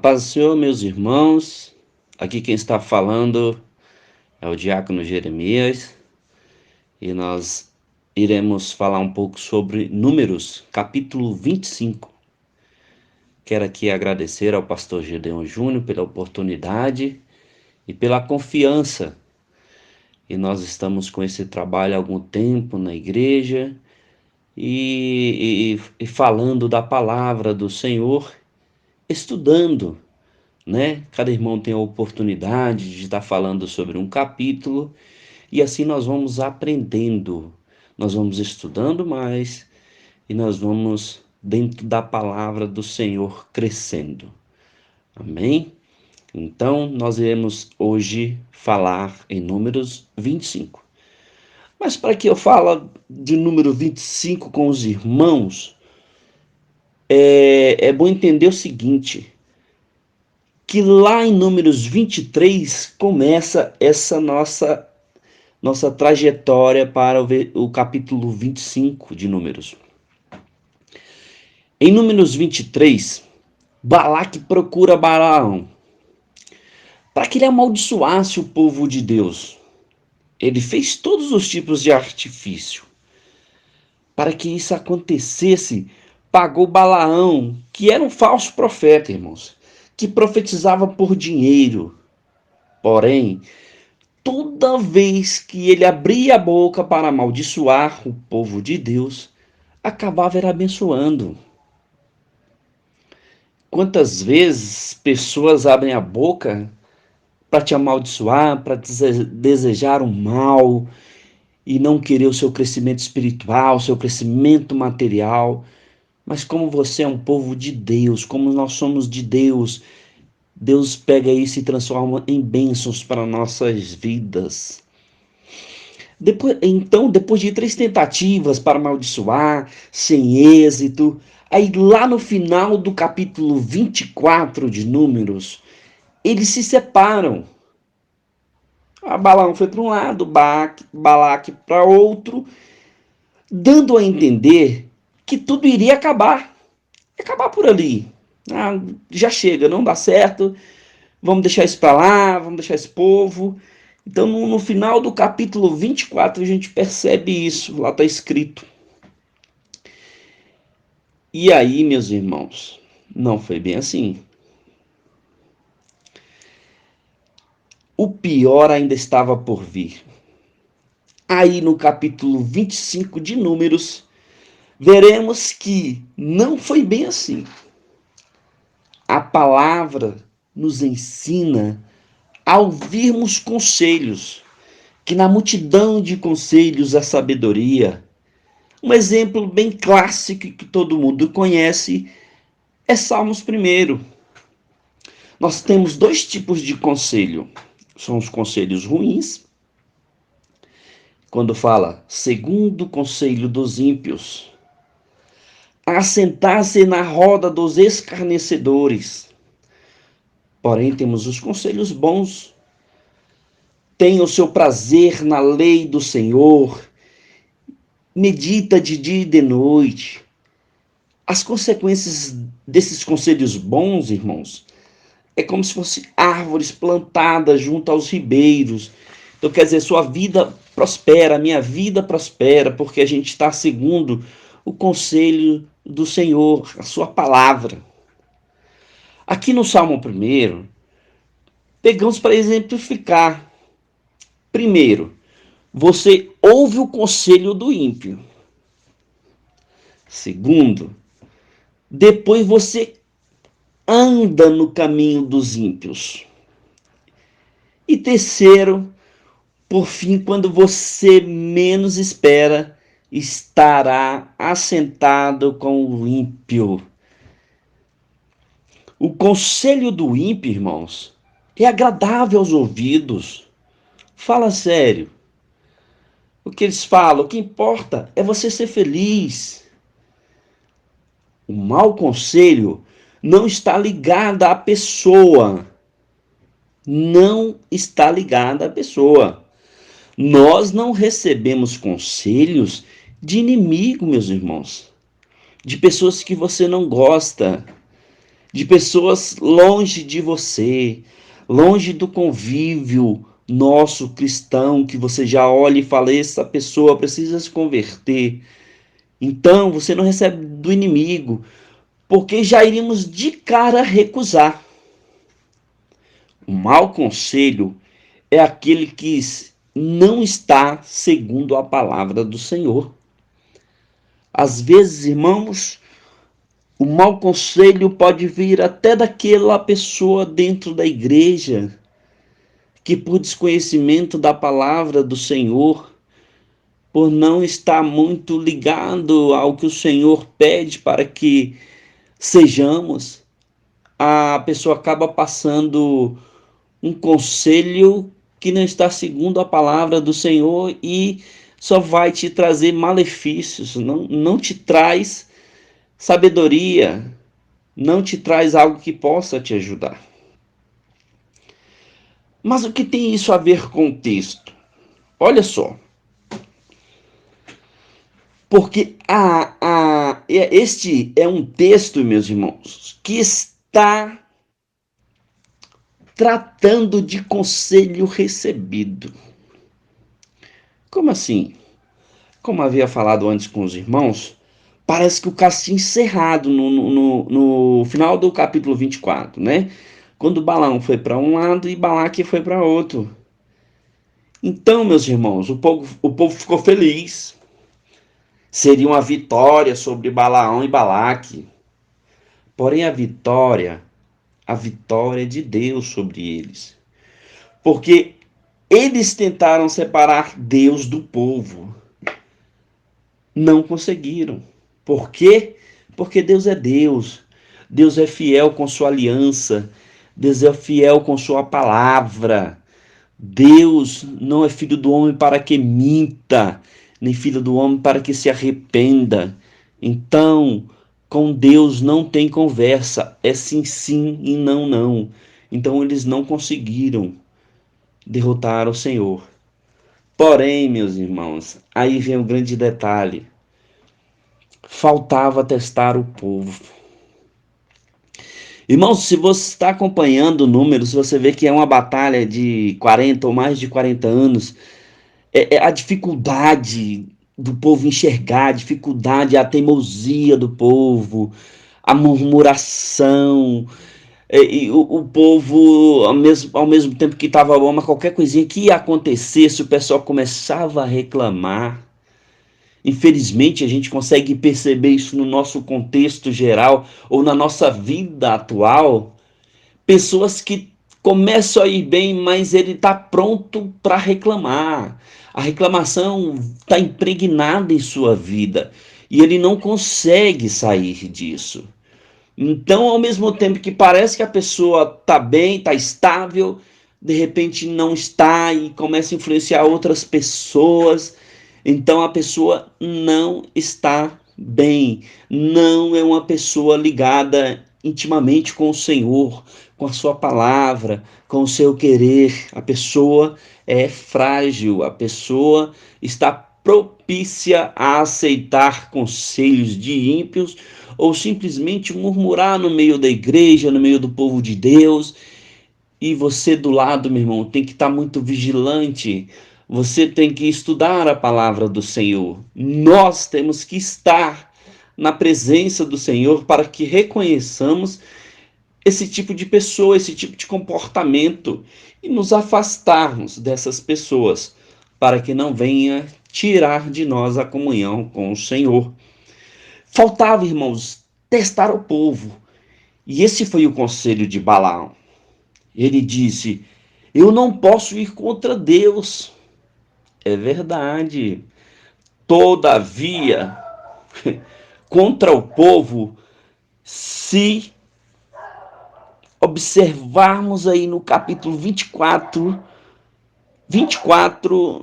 A paz do Senhor, meus irmãos. Aqui quem está falando é o diácono Jeremias e nós iremos falar um pouco sobre Números, capítulo 25. Quero aqui agradecer ao pastor Gedeon Júnior pela oportunidade e pela confiança. E nós estamos com esse trabalho há algum tempo na igreja e falando da palavra do Senhor, estudando, né? Cada irmão tem a oportunidade de estar falando sobre um capítulo e assim nós vamos aprendendo, nós vamos estudando mais e nós vamos dentro da palavra do Senhor crescendo. Amém? Então nós iremos hoje falar em Números 25. Mas para que eu fale de número 25 com os irmãos, é bom entender o seguinte, que lá em Números 23 começa essa nossa trajetória para o capítulo 25 de Números. Em Números 23, Balaque procura Balaão para que ele amaldiçoasse o povo de Deus. Ele fez todos os tipos de artifício. Para que isso acontecesse, pagou Balaão, que era um falso profeta, irmãos, que profetizava por dinheiro. Porém, toda vez que ele abria a boca para amaldiçoar o povo de Deus, acabava era abençoando. Quantas vezes pessoas abrem a boca para te amaldiçoar, para desejar o mal e não querer o seu crescimento espiritual, o seu crescimento material, mas como você é um povo de Deus, como nós somos de Deus, Deus pega isso e transforma em bênçãos para nossas vidas. Depois de 3 tentativas para amaldiçoar, sem êxito, aí lá no final do capítulo 24 de Números, eles se separam. Balaão foi para um lado, Balaque para outro, dando a entender que tudo iria acabar por ali. Já chega, não dá certo, vamos deixar isso para lá, vamos deixar esse povo. Então, no final do capítulo 24, a gente percebe isso, lá está escrito. E aí, meus irmãos, não foi bem assim. O pior ainda estava por vir. Aí, no capítulo 25 de Números, veremos que não foi bem assim. A palavra nos ensina a ouvirmos conselhos, que na multidão de conselhos a sabedoria. Um exemplo bem clássico que todo mundo conhece é Salmos 1. Nós temos 2 tipos de conselho. São os conselhos ruins, quando fala segundo o conselho dos ímpios, assentar-se na roda dos escarnecedores. Porém, temos os conselhos bons. Tenha o seu prazer na lei do Senhor, medita de dia e de noite. As consequências desses conselhos bons, irmãos, é como se fossem árvores plantadas junto aos ribeiros. Então, quer dizer, sua vida prospera, minha vida prospera, porque a gente está segundo o conselho do Senhor, a sua palavra. Aqui no Salmo 1, pegamos para exemplificar. Primeiro, você ouve o conselho do ímpio. Segundo, depois você anda no caminho dos ímpios. E terceiro, por fim, quando você menos espera, estará assentado com o ímpio. O conselho do ímpio, irmãos, é agradável aos ouvidos. Fala sério. O que eles falam, o que importa é você ser feliz. O mau conselho não está ligado à pessoa. Não está ligado à pessoa. Nós não recebemos conselhos de inimigo, meus irmãos. De pessoas que você não gosta. de pessoas longe de você, longe do convívio nosso cristão, que você já olha e fala, essa pessoa precisa se converter. Então, você não recebe do inimigo, porque já iríamos de cara recusar. O mau conselho é aquele que não está segundo a palavra do Senhor. Às vezes, irmãos, o mau conselho pode vir até daquela pessoa dentro da igreja que, por desconhecimento da palavra do Senhor, por não estar muito ligado ao que o Senhor pede para que sejamos, a pessoa acaba passando um conselho que não está segundo a palavra do Senhor e só vai te trazer malefícios, não te traz sabedoria, não te traz algo que possa te ajudar. Mas o que tem isso a ver com o texto? Olha só, porque este é um texto, meus irmãos, que está tratando de conselho recebido. Como assim? Como havia falado antes com os irmãos, parece que o caso tinha encerrado no final do capítulo 24, né? Quando Balaão foi para um lado e Balaque foi para outro. Então, meus irmãos, o povo ficou feliz. Seria uma vitória sobre Balaão e Balaque. Porém, a vitória é de Deus sobre eles. Porque eles tentaram separar Deus do povo. Não conseguiram. Por quê? Porque Deus é Deus. Deus é fiel com sua aliança. Deus é fiel com sua palavra. Deus não é filho do homem para que minta, nem filho do homem para que se arrependa. Então, com Deus não tem conversa. É sim, sim e não, não. Então, eles não conseguiram derrotar o Senhor. Porém, meus irmãos, aí vem o grande detalhe. Faltava testar o povo. Irmãos, se você está acompanhando números, você vê que é uma batalha de 40 ou mais de 40 anos. É a dificuldade do povo enxergar, a dificuldade, a teimosia do povo, a murmuração. E o povo, ao mesmo tempo que estava bom, mas qualquer coisinha que ia acontecer, se o pessoal começava a reclamar. Infelizmente, a gente consegue perceber isso no nosso contexto geral ou na nossa vida atual. Pessoas que começam a ir bem, mas ele está pronto para reclamar. A reclamação está impregnada em sua vida e ele não consegue sair disso. Então, ao mesmo tempo que parece que a pessoa está bem, está estável, de repente não está e começa a influenciar outras pessoas. Então, a pessoa não está bem, não é uma pessoa ligada intimamente com o Senhor, com a sua palavra, com o seu querer. A pessoa é frágil, a pessoa está propícia a aceitar conselhos de ímpios ou simplesmente murmurar no meio da igreja, no meio do povo de Deus. E você do lado, meu irmão, tem que estar muito vigilante. Você tem que estudar a palavra do Senhor. Nós temos que estar na presença do Senhor para que reconheçamos esse tipo de pessoa, esse tipo de comportamento e nos afastarmos dessas pessoas para que não venha tirar de nós a comunhão com o Senhor. Faltava, irmãos, testar o povo. E esse foi o conselho de Balaão. Ele disse: eu não posso ir contra Deus. É verdade. Todavia, contra o povo, se observarmos aí no capítulo 24,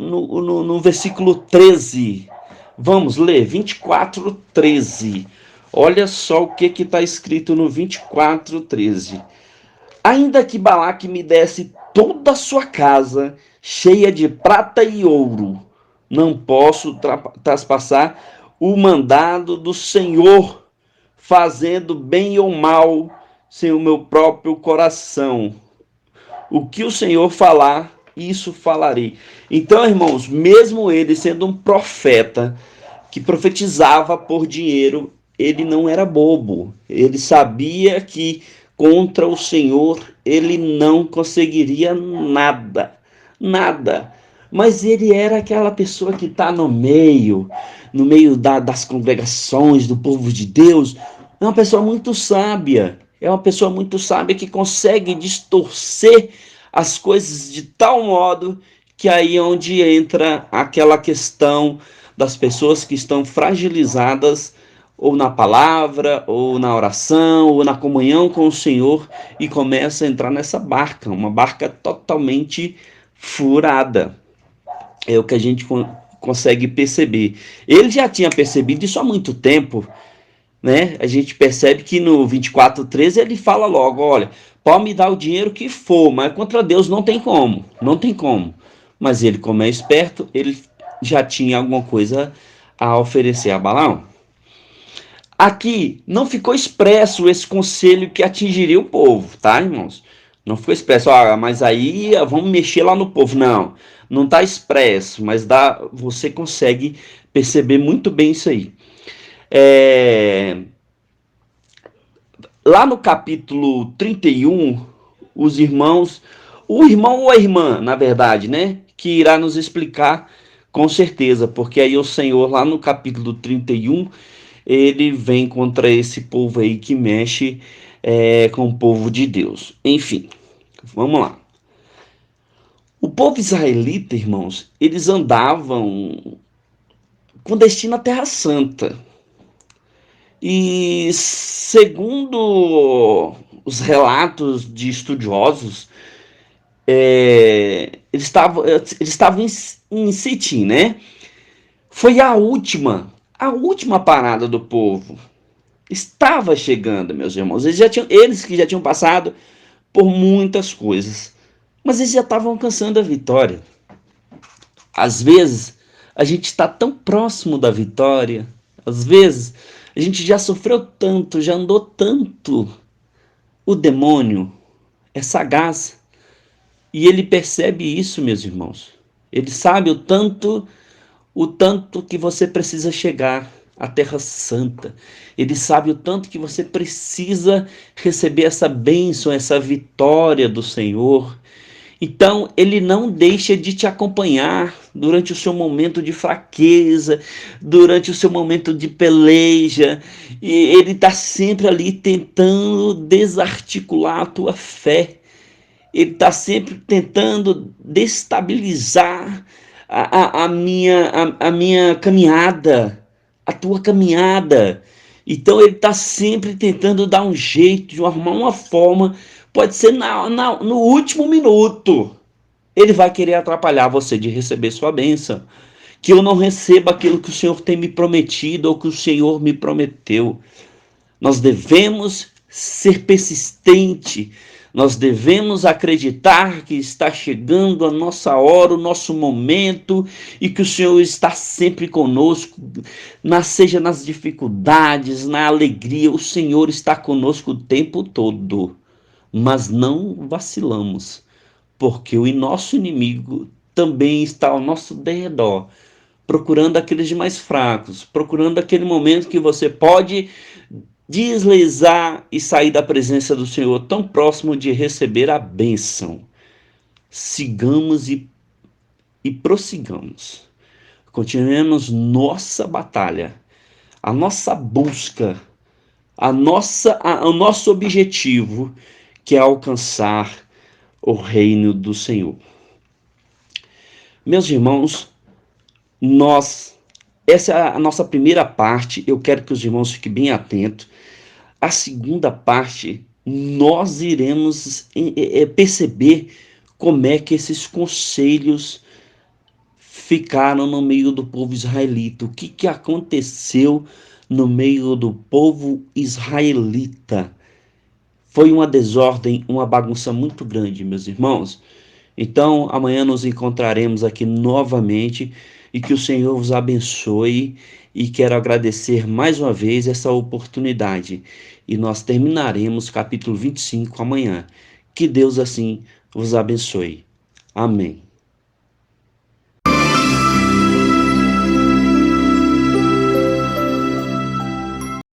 no versículo 13. Vamos ler, 24, 13. Olha só o que está escrito no 24, 13. Ainda que Balaque me desse toda a sua casa, cheia de prata e ouro, não posso traspassar o mandado do Senhor, fazendo bem ou mal, sem o meu próprio coração. O que o Senhor falar, isso falarei. Então, irmãos, mesmo ele sendo um profeta que profetizava por dinheiro, ele não era bobo. Ele sabia que contra o Senhor ele não conseguiria nada, nada. Mas ele era aquela pessoa que está no meio das congregações, do povo de Deus. É uma pessoa muito sábia. É uma pessoa muito sábia que consegue distorcer as coisas de tal modo que aí é onde entra aquela questão das pessoas que estão fragilizadas ou na palavra, ou na oração, ou na comunhão com o Senhor e começa a entrar nessa barca, uma barca totalmente furada. É o que a gente consegue perceber. Ele já tinha percebido isso há muito tempo, né? A gente percebe que no 24:13 ele fala logo, olha, pode me dar o dinheiro que for, mas contra Deus não tem como, não tem como. Mas ele, como é esperto, ele já tinha alguma coisa a oferecer a Balaão. Aqui não ficou expresso esse conselho que atingiria o povo, tá, irmãos? Não ficou expresso, mas aí vamos mexer lá no povo. Não, não está expresso, mas você consegue perceber muito bem isso aí. Lá no capítulo 31, os irmãos, o irmão ou a irmã, na verdade, né, que irá nos explicar com certeza, porque aí o Senhor, lá no capítulo 31, ele vem contra esse povo aí que mexe com o povo de Deus. Enfim, vamos lá. O povo israelita, irmãos, eles andavam com destino à Terra Santa. E segundo os relatos de estudiosos, eles estavam em Sitim, né? Foi a última parada do povo. Estava chegando, meus irmãos. Eles que já tinham passado por muitas coisas, mas eles já estavam alcançando a vitória. Às vezes, a gente está tão próximo da vitória, às vezes, a gente já sofreu tanto, já andou tanto. O demônio é sagaz e ele percebe isso, meus irmãos. Ele sabe o tanto que você precisa chegar à Terra Santa. Ele sabe o tanto que você precisa receber essa bênção, essa vitória do Senhor. Então, ele não deixa de te acompanhar durante o seu momento de fraqueza, durante o seu momento de peleja, e ele está sempre ali tentando desarticular a tua fé. Ele está sempre tentando destabilizar a minha caminhada, a tua caminhada. Então ele está sempre tentando dar um jeito, de arrumar uma forma, pode ser no último minuto. Ele vai querer atrapalhar você de receber sua bênção. Que eu não receba aquilo que o Senhor tem me prometido ou que o Senhor me prometeu. Nós devemos ser persistente, nós devemos acreditar que está chegando a nossa hora, o nosso momento, e que o Senhor está sempre conosco, seja nas dificuldades, na alegria, o Senhor está conosco o tempo todo. Mas não vacilamos, porque o nosso inimigo também está ao nosso derredor, procurando aqueles de mais fracos, procurando aquele momento que você pode deslizar e sair da presença do Senhor tão próximo de receber a bênção. Sigamos e prossigamos. Continuemos nossa batalha, a nossa busca, o nosso objetivo, que é alcançar o reino do Senhor. Meus irmãos, essa é a nossa primeira parte. Eu quero que os irmãos fiquem bem atentos. A segunda parte, nós iremos perceber como é que esses conselhos ficaram no meio do povo israelita. O que aconteceu no meio do povo israelita? Foi uma desordem, uma bagunça muito grande, meus irmãos. Então, amanhã nos encontraremos aqui novamente e que o Senhor vos abençoe. E quero agradecer mais uma vez essa oportunidade. E nós terminaremos capítulo 25 amanhã. Que Deus assim vos abençoe. Amém.